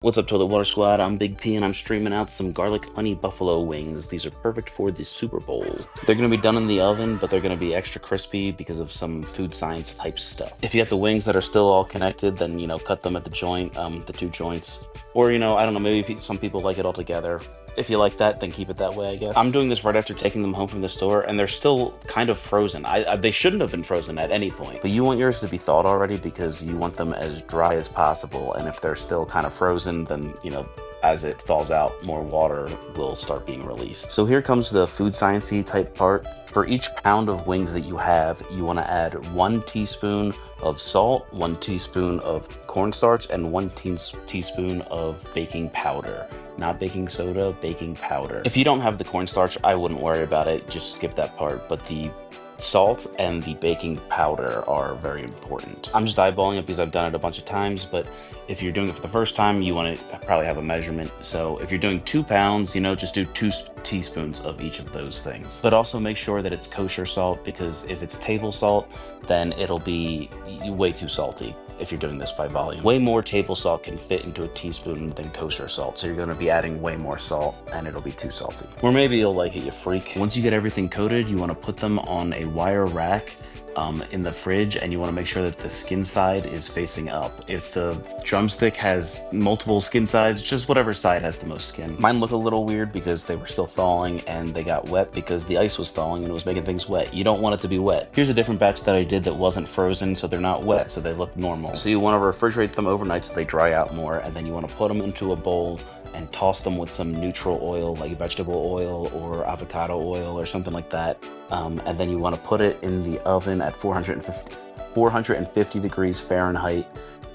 What's up, Toilet Water Squad? I'm Big P and I'm streaming out some garlic honey buffalo wings. These are perfect for the Super Bowl. They're going to be done in the oven, but they're going to be extra crispy because of some food science type stuff. If you have the wings that are still all connected, then, cut them at the joint, the two joints. Or, I don't know, maybe some people like it all together. If you like that, then keep it that way, I guess. I'm doing this right after taking them home from the store, and they're still kind of frozen. They shouldn't have been frozen at any point, but you want yours to be thawed already because you want them as dry as possible. And if they're still kind of frozen, then, as it thaws out, more water will start being released. So here comes the food sciencey type part. For each pound of wings that you have, you want to add 1 teaspoon of salt, 1 teaspoon of cornstarch, and 1 teaspoon of baking powder. Not baking soda, baking powder. If you don't have the cornstarch, I wouldn't worry about it. Just skip that part. But the salt and the baking powder are very important. I'm just eyeballing it because I've done it a bunch of times, but if you're doing it for the first time, you want to probably have a measurement. So if you're doing 2 pounds, just do 2 teaspoons of each of those things. But also make sure that it's kosher salt, because if it's table salt, then it'll be way too salty. If you're doing this by volume, way more table salt can fit into a teaspoon than kosher salt. So you're going to be adding way more salt and it'll be too salty. Or maybe you'll like it, you freak. Once you get everything coated, you want to put them on a wire rack in the fridge, and you want to make sure that the skin side is facing up. If the drumstick has multiple skin sides, just whatever side has the most skin. Mine look a little weird because they were still thawing and they got wet because the ice was thawing and it was making things wet. You don't want it to be wet. Here's a different batch that I did that wasn't frozen, so they're not wet, so they look normal. So you want to refrigerate them overnight so they dry out more, and then you want to put them into a bowl and toss them with some neutral oil, like vegetable oil or avocado oil or something like that. And then you want to put it in the oven at 450 degrees Fahrenheit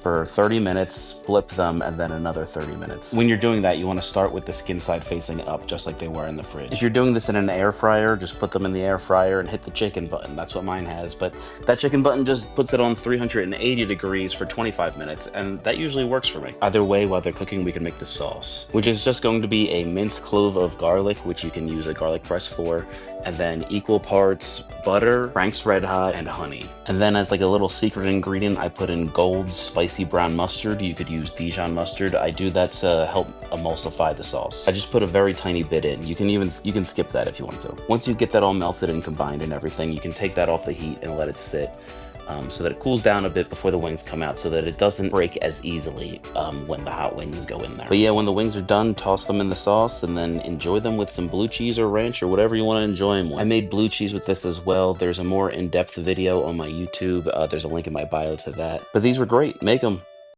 for 30 minutes, flip them, and then another 30 minutes. When you're doing that, you want to start with the skin side facing up, just like they were in the fridge. If you're doing this in an air fryer, just put them in the air fryer and hit the chicken button. That's what mine has, but that chicken button just puts it on 380 degrees for 25 minutes, and that usually works for me. Either way, while they're cooking, we can make the sauce, which is just going to be a minced clove of garlic, which you can use a garlic press for, and then equal parts butter, Frank's Red Hot, and honey. And then as like a little secret ingredient, I put in Gold's spicy brown mustard. You could use Dijon mustard. I do that to help emulsify the sauce. I just put a very tiny bit in. You can skip that if you want to. Once you get that all melted and combined and everything, you can take that off the heat and let it sit. So that it cools down a bit before the wings come out, so that it doesn't break as easily when the hot wings go in there. But yeah, when the wings are done, toss them in the sauce and then enjoy them with some blue cheese or ranch or whatever you want to enjoy them with. I made blue cheese with this as well. There's a more in-depth video on my YouTube. There's a link in my bio to that. But these were great. Make them.